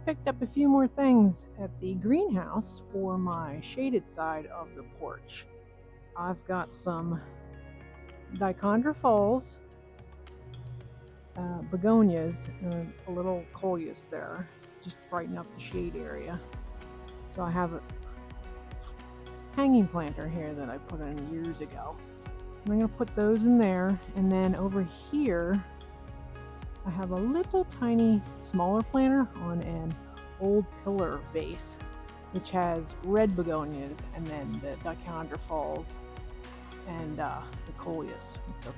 picked up a few more things at the greenhouse for my shaded side of the porch. I've got some Dichondra Falls begonias and a little coleus there, just to brighten up the shade area. So I have a hanging planter here that I put in years ago. I'm going to put those in there, and then over here I have a little tiny smaller planter on an old pillar vase, which has red begonias and then the Dichondra Falls and the coleus with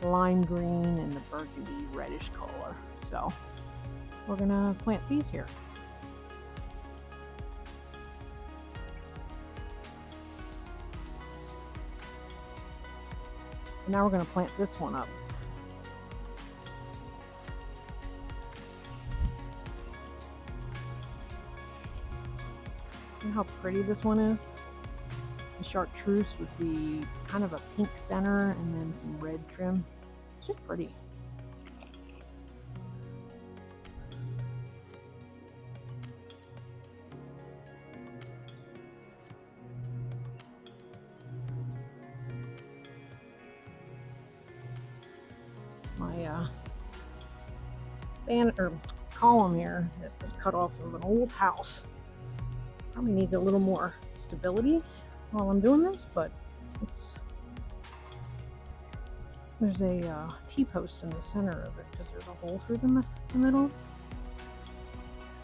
the lime green and the burgundy reddish color. So we're gonna plant these here. And now we're gonna plant this one up. See how pretty this one is? The chartreuse with the kind of a pink center and then some red trim. It's just pretty. My column here that was cut off of an old house probably needs a little more stability while I'm doing this, but there's a T-post in the center of it because there's a hole through the middle.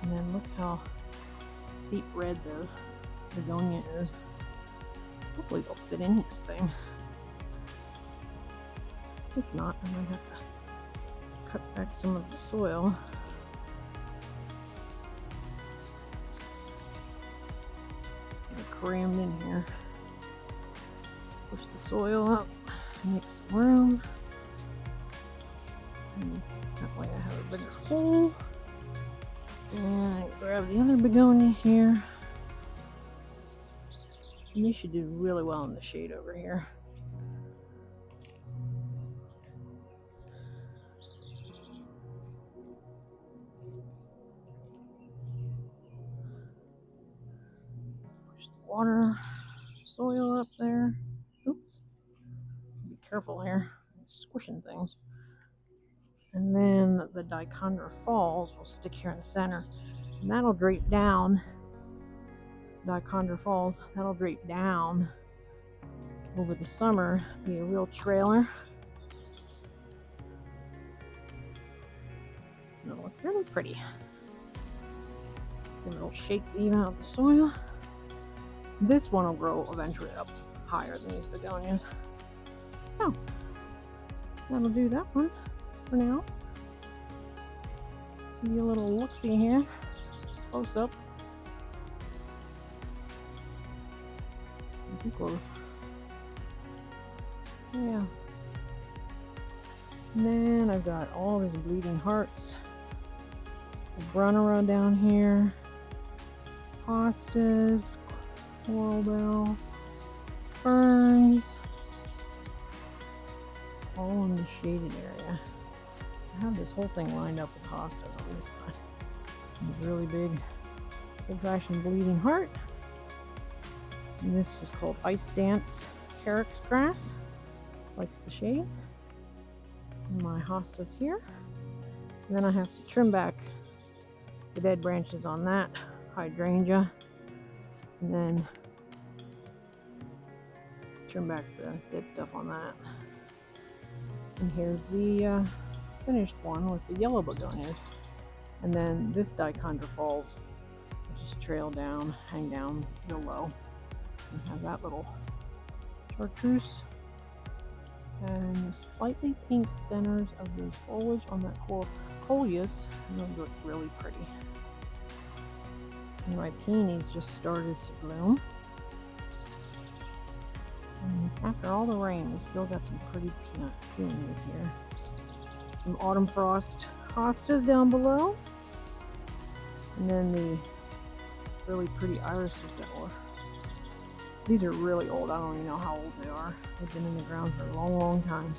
And then look how deep red the begonia is. Hopefully they'll fit in this thing. If not, I might have to cut back some of the soil. They're crammed in here. Push the soil up, make some room. And that way I have a bigger hole. And I grab the other begonia here. And these should do really well in the shade over here. Push the water, soil up there. Oops. Be careful here. I'm squishing things. And then the Dichondra Falls will stick here in the center. And that'll drape down. Dichondra Falls, that'll drape down over the summer, be a real trailer. It'll look really pretty. Give it a little shake to even out the soil. This one will grow eventually up higher than these begonias. So that'll do that one for now. Give you a little look-see here, close up. Too close. Yeah. And then I've got all these bleeding hearts. Brunnera down here. Hostas, coral bell, ferns. All in the shaded area. I have this whole thing lined up with hostas on this side. This really big, old-fashioned bleeding heart. And this is called Ice Dance Carex grass. Likes the shade. And my hostas here. And then I have to trim back the dead branches on that hydrangea. And then trim back the dead stuff on that. And here's the finished one with the yellow begonias. And then this Dichondra Falls will just trail down, hang down real low. And have that little chartreuse and slightly pink centers of the foliage on that coleus, and those look really pretty. And my peonies just started to bloom. And after all the rain, we still got some pretty peonies here. Some autumn frost hostas down below, and then the really pretty irises that were. These are really old. I don't even know how old they are. They've been in the ground for a long, long time.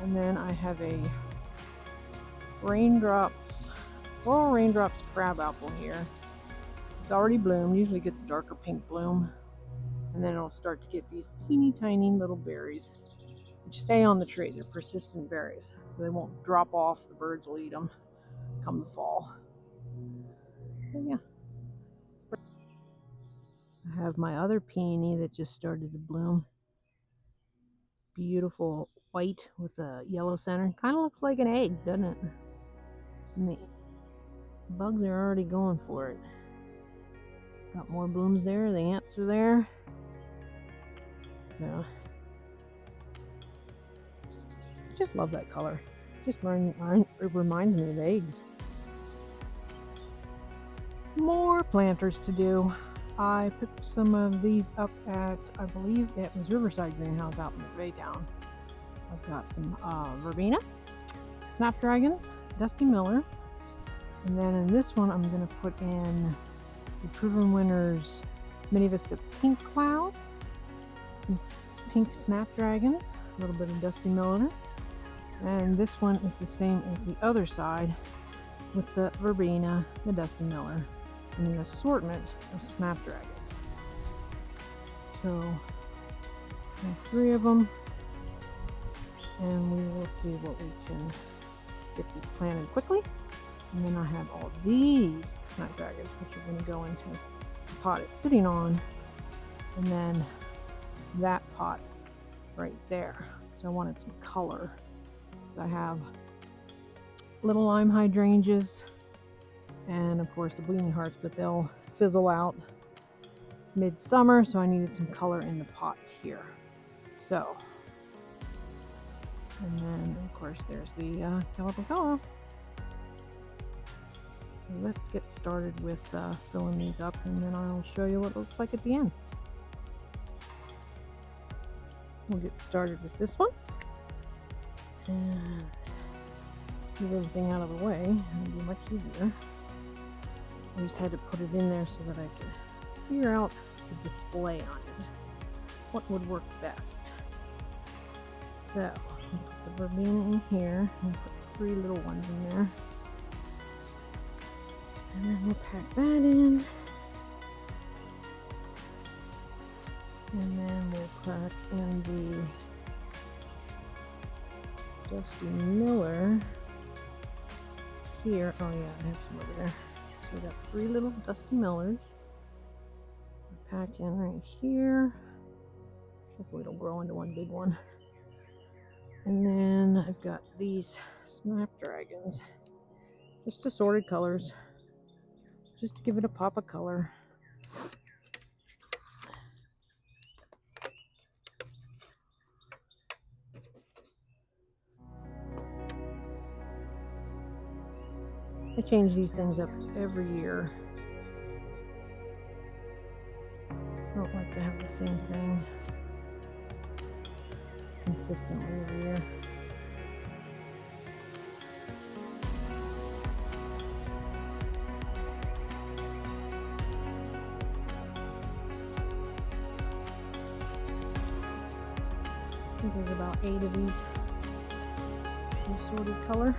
And then I have a raindrops Floral Raindrops crabapple here. It's already bloomed. Usually gets a darker pink bloom. And then it'll start to get these teeny tiny little berries, which stay on the tree. They're persistent berries, so they won't drop off. The birds will eat them come the fall. So yeah. I have my other peony that just started to bloom. Beautiful white with a yellow center. Kind of looks like an egg, doesn't it? And the bugs are already going for it. Got more blooms there. The ants are there. So, I just love that color. It reminds me of eggs. More planters to do. I picked some of these up at, I believe it was Riverside Greenhouse out in Baytown. I've got some verbena, snapdragons, Dusty Miller, and then in this one I'm going to put in the Proven Winners Mini Vista Pink Cloud, some pink snapdragons, a little bit of Dusty Miller, and this one is the same as the other side with the verbena, the Dusty Miller, and an assortment of snapdragons. So, I have 3 of them, and we will see what we can get these planted quickly. And then I have all these snapdragons, which are going to go into the pot it's sitting on, and then that pot right there. So I wanted some color. So I have little lime hydrangeas, and of course the bleeding hearts, but they'll fizzle out midsummer, so I needed some color in the pots here. So, and then of course there's the Calibrachoa. So let's get started with filling these up, and then I'll show you what it looks like at the end. We'll get started with this one and get everything out of the way. It'll be much easier. I just had to put it in there so that I could figure out the display on it, what would work best. So, I'll put the verbena in here and put 3 little ones in there. And then we'll pack that in. And then we'll pack in the Dusty Miller here. Oh yeah, I have some over there. So we got 3 little Dusty Millers. Pack in right here. Hopefully it'll grow into one big one. And then I've got these snapdragons. Just assorted colors. Just to give it a pop of color. I change these things up every year. I don't like to have the same thing consistently every year. I think there's about 8 of these assorted color.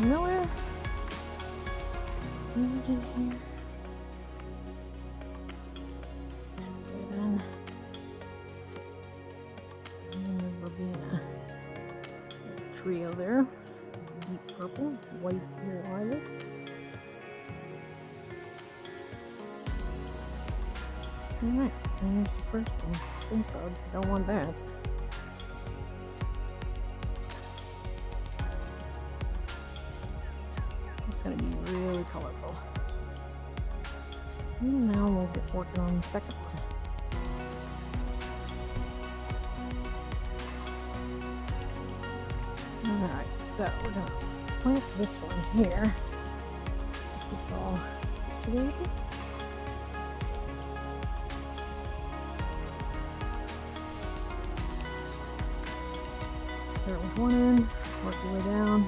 Miller. Move it in here. And then the verbena. Trio there. Deep purple, white here eyelid. Alright, and there's the first one. Stink bug. Don't want that. Going to be really colorful. And now we'll get working on the second one. Alright, so we're going to plant this one here. Get this all situated. Start with one end, work your way down.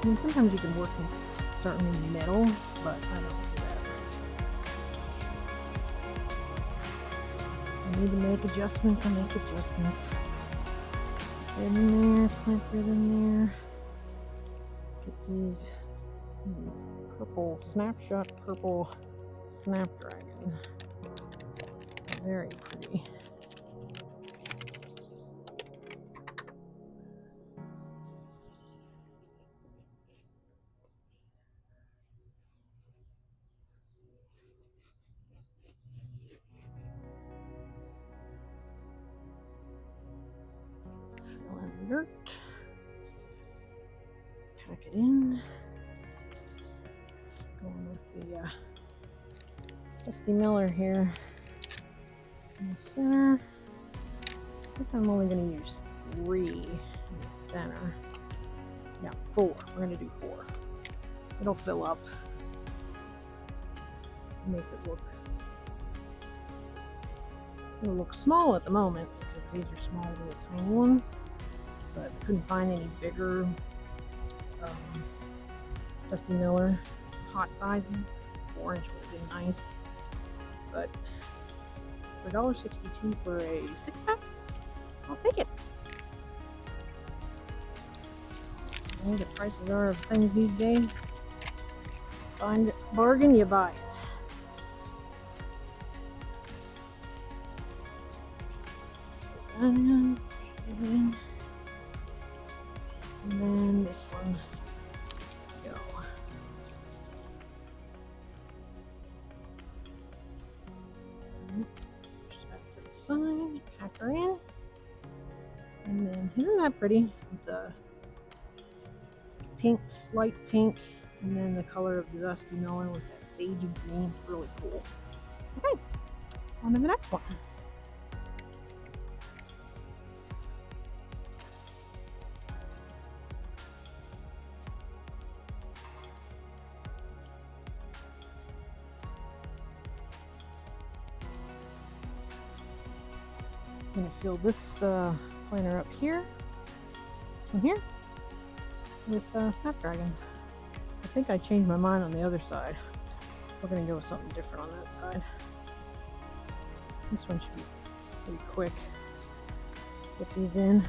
I mean, sometimes you can work and start in the middle, but I don't do that. I need to make adjustments, I make adjustments. Thread in there, plant thread in there. Get these purple snapshot, purple snapdragon. Very pretty. Fill in the dirt. Pack it in. Going with the Dusty Miller here in the center. I think I'm only going to use 3 in the center. Yeah, 4. We're going to do 4. It'll fill up. Make it look. It'll look small at the moment because these are small little tiny ones. But I couldn't find any bigger Dusty Miller hot sizes. 4-inch would have been nice. But for $1.62 for a 6-pack, I'll take it. I think the prices are of things these days. Find a bargain, you buy it. And then this one go. Push that to the side, pack her in. And then, isn't that pretty? With the pink, light pink, and then the color of the Dusty Miller with that sagey green. It's really cool. Okay, on to the next one. I'm going to fill this planter up here, this one here, with snapdragons. I think I changed my mind on the other side. We're going to go with something different on that side. This one should be pretty quick. Get these in.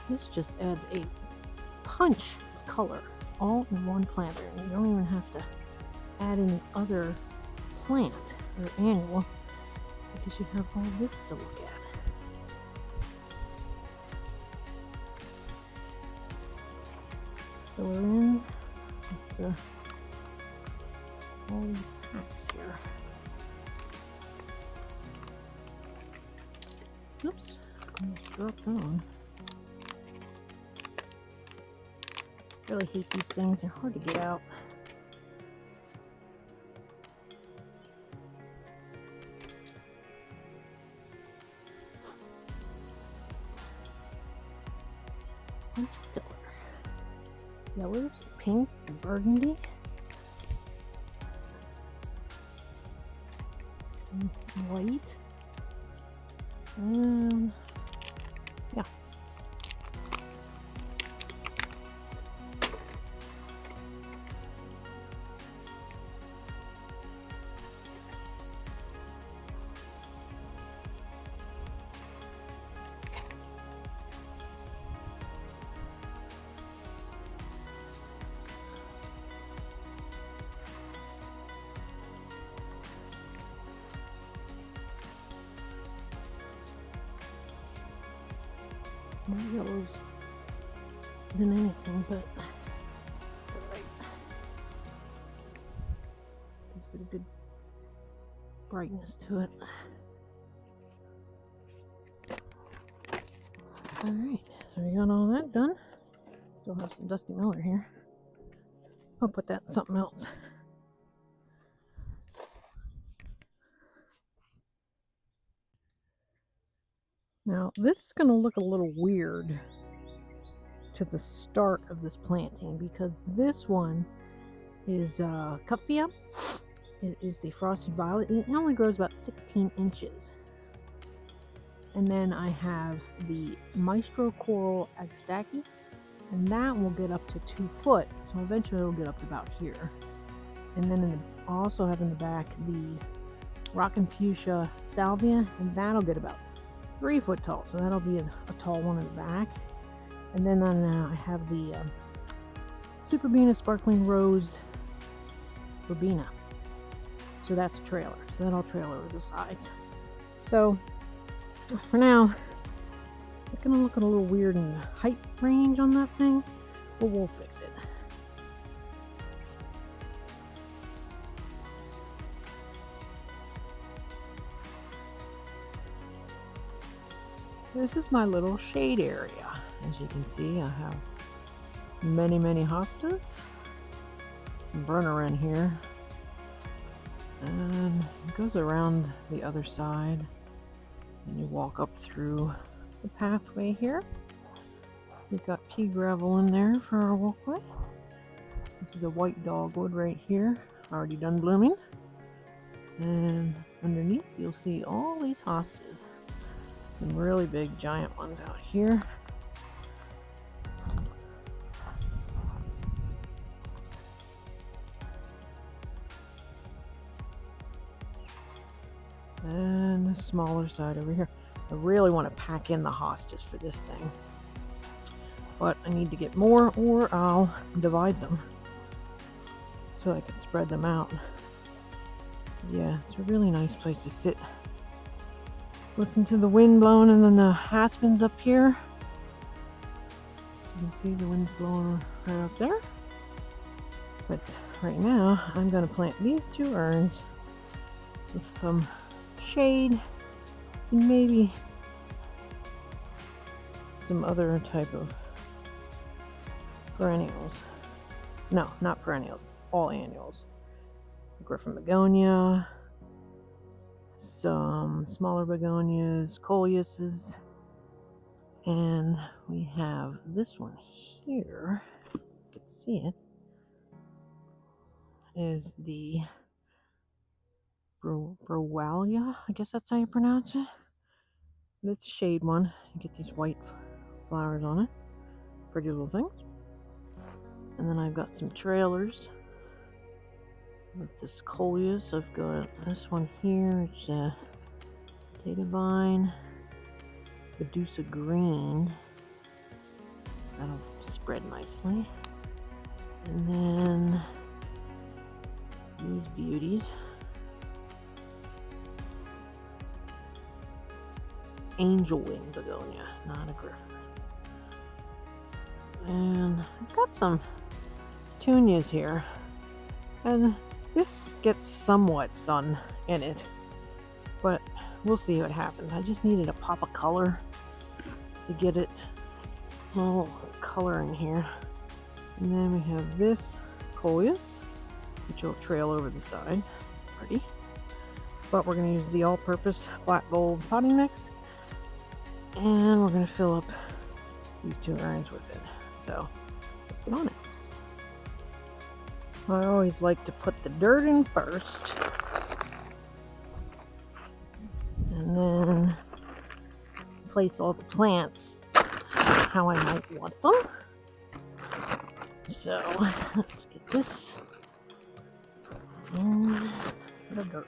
This just adds a punch of color all in one planter. And you don't even have to add any other plant or annual because you have all this to look at. Fill her in with all these packs here. Oops, almost dropped on. Really hate these things, they're hard to get out. yellows, pinks, and burgundy. And white. Yeah. More yellows than anything, but right. Gives it a good brightness to it. Alright, so we got all that done. Still have some Dusty Miller here. I'll put that in something else. Now, this is going to look a little weird to the start of this planting because this one is Cuphea. It is the frosted violet. It only grows about 16 inches. And then I have the Maestro Coral Agstachy, and that will get up to 2 foot. So eventually it'll get up to about here. And then I also have in the back the Rockin' Fuchsia Salvia, and that'll get about 3 foot tall. So that'll be a tall one in the back. And then I have the Superbena Sparkling Rose Verbena. So that's a trailer. So that'll trail over the sides. So for now, it's going to look a little weird in the height range on that thing, but we'll fix it. This is my little shade area. As you can see, I have many hostas. Burner in here. And it goes around the other side. And you walk up through the pathway here. We've got pea gravel in there for our walkway. This is a white dogwood right here, already done blooming. And underneath you'll see all these hostas. Some really big giant ones out here. And the smaller side over here. I really want to pack in the hostas for this thing. But I need to get more or I'll divide them so I can spread them out. Yeah, it's a really nice place to sit. Listen to the wind blowing and then the aspens up here. You can see the wind's blowing right up there. But right now I'm going to plant these 2 urns with some shade and maybe some other type of perennials. No, not perennials, all annuals. Griffin begonia, some smaller begonias, coleuses, and we have this one here, you can see it, is the Browalia, I guess that's how you pronounce it. But it's a shade one. You get these white flowers on it. Pretty little things. And then I've got some trailers with this coleus. I've got this one here. It's a Data Vine, Medusa Green. That'll spread nicely. And then these beauties. Angel Wing Begonia, not a Griffin. And I've got some petunias here. And this gets somewhat sun in it. But we'll see what happens. I just needed a pop of color to get it all color in here. And then we have this coleus, which will trail over the sides. Pretty. But we're going to use the all-purpose black gold potting mix. And we're going to fill up these 2 urns with it. So let's get on it. I always like to put the dirt in first, and then place all the plants how I might want them. So let's get this in the dirt,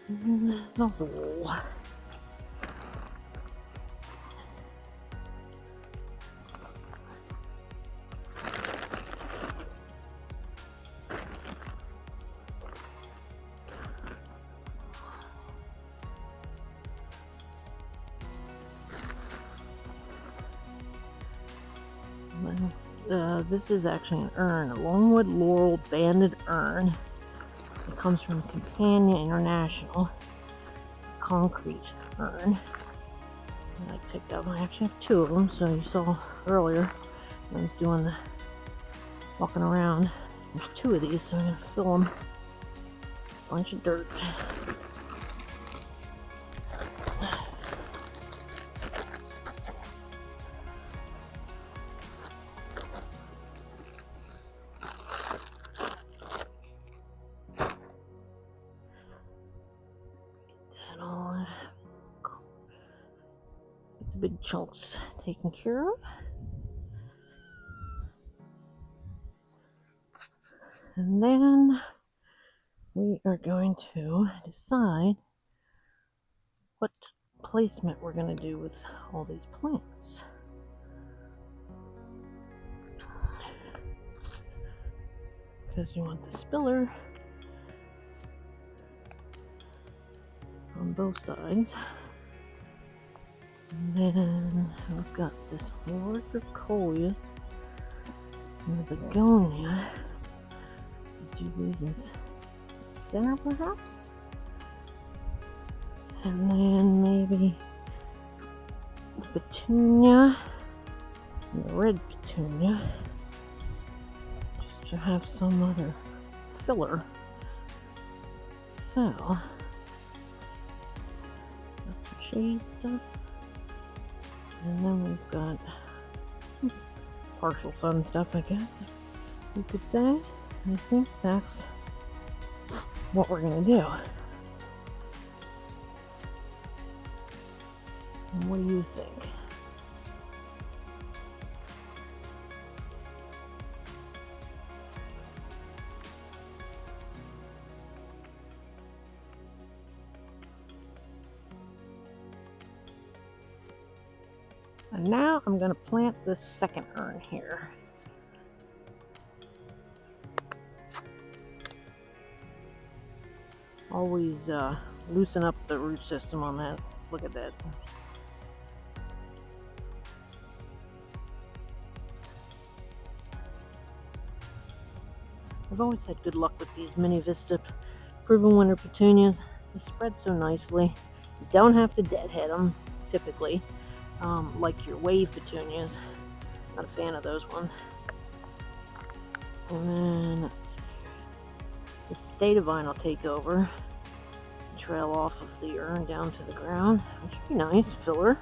in the hole. This is actually an urn, a Longwood Laurel banded urn. It comes from Compania International, concrete urn. And I picked up, I actually have two of them, so you saw earlier when I was doing the walking around. There's two of these, so I'm going to fill them a bunch of dirt. Big chunks taken care of. And then we are going to decide what placement we're going to do with all these plants. Because you want the spiller on both sides. And then we've got this Lauricoleus and the begonia. Do these in the center perhaps? And then maybe the petunia and the red petunia, just to have some other filler. So, got some shade stuff. And then we've got partial sun stuff, I guess you could say. I think that's what we're going to do. And what do you think? And now I'm going to plant this second urn here. Always loosen up the root system on that. Let's look at that. I've always had good luck with these Mini Vista Proven Winter Petunias. They spread so nicely. You don't have to deadhead them, typically. Like your wave petunias. Not a fan of those ones. And then let's see here. This Data Vine will take over, trail off of the urn down to the ground, which would be nice, filler.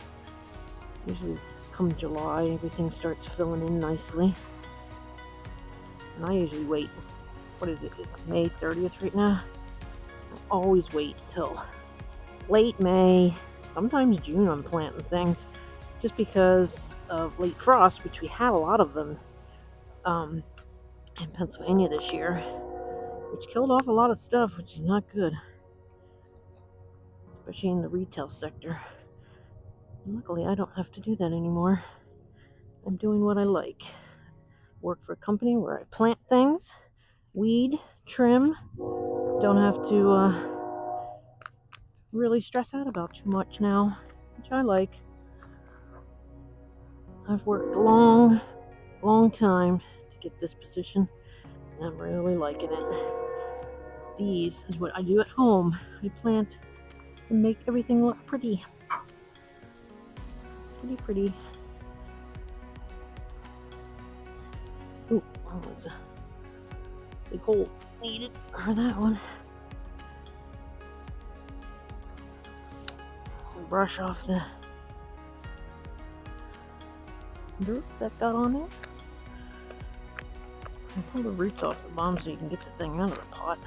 Usually come July, everything starts filling in nicely. And I usually wait, what is it, it's May 30th right now? I always wait till late May, sometimes June I'm planting things. Just because of late frost, which we had a lot of them in Pennsylvania this year, which killed off a lot of stuff, which is not good, especially in the retail sector. And luckily, I don't have to do that anymore. I'm doing what I like. Work for a company where I plant things, weed, trim, don't have to really stress out about too much now, which I like. I've worked a long time to get this position, and I'm really liking it. These is what I do at home. I plant and make everything look pretty. Pretty. Ooh, that was a big hole needed for that one. Brush off the dirt that got on it. And pull the roots off the bottom so you can get the thing out of the pot.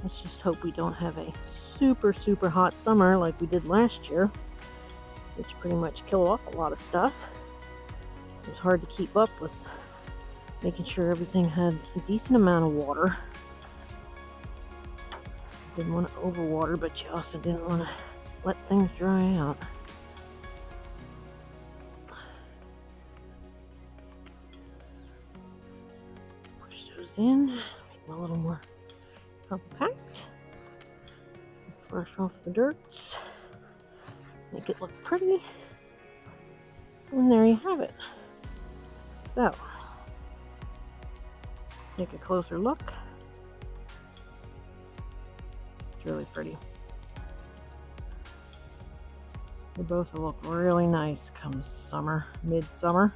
Let's just hope we don't have a super, super hot summer like we did last year, which pretty much killed off a lot of stuff. It was hard to keep up with making sure everything had a decent amount of water. Didn't want to overwater, but you also didn't want to let things dry out. Push those in, make them a little more compact. Brush off the dirt, make it look pretty, and there you have it. So, take a closer look. It's really pretty. They both look really nice come summer, midsummer.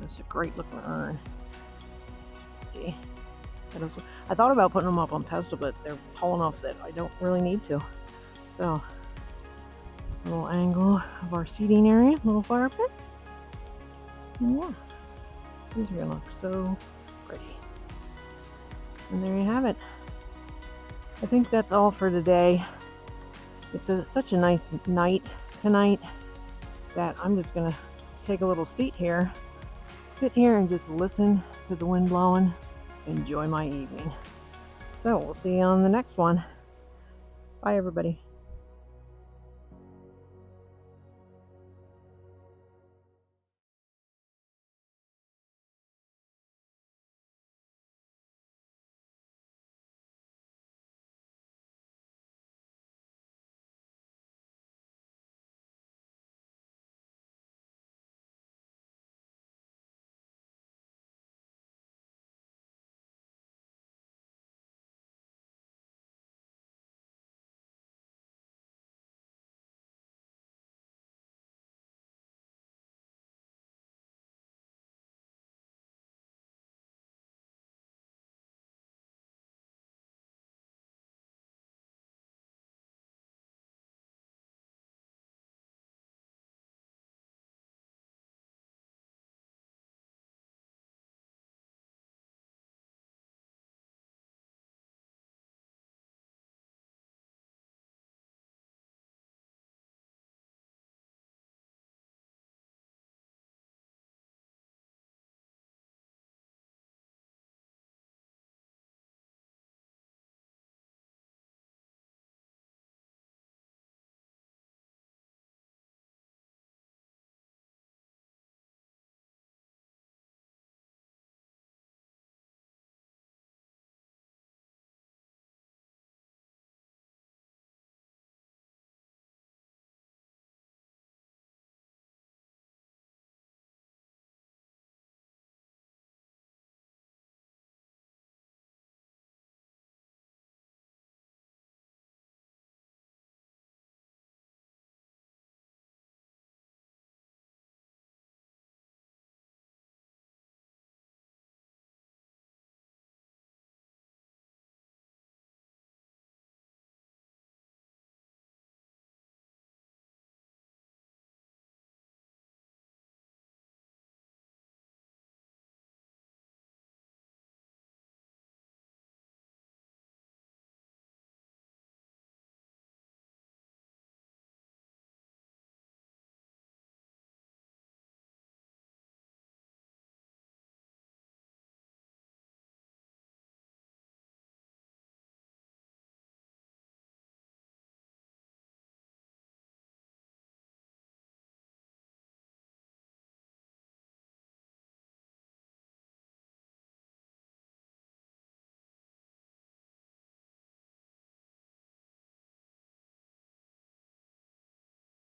It's a great looking urn. See, I thought about putting them up on pedestal, but they're tall enough that I don't really need to. So, a little angle of our seating area, little fire pit. And yeah, these are gonna look so pretty. And there you have it. I think that's all for today. It's such a nice night tonight that I'm just gonna take a little seat here, sit here and just listen to the wind blowing, enjoy my evening. So we'll see you on the next one. Bye everybody.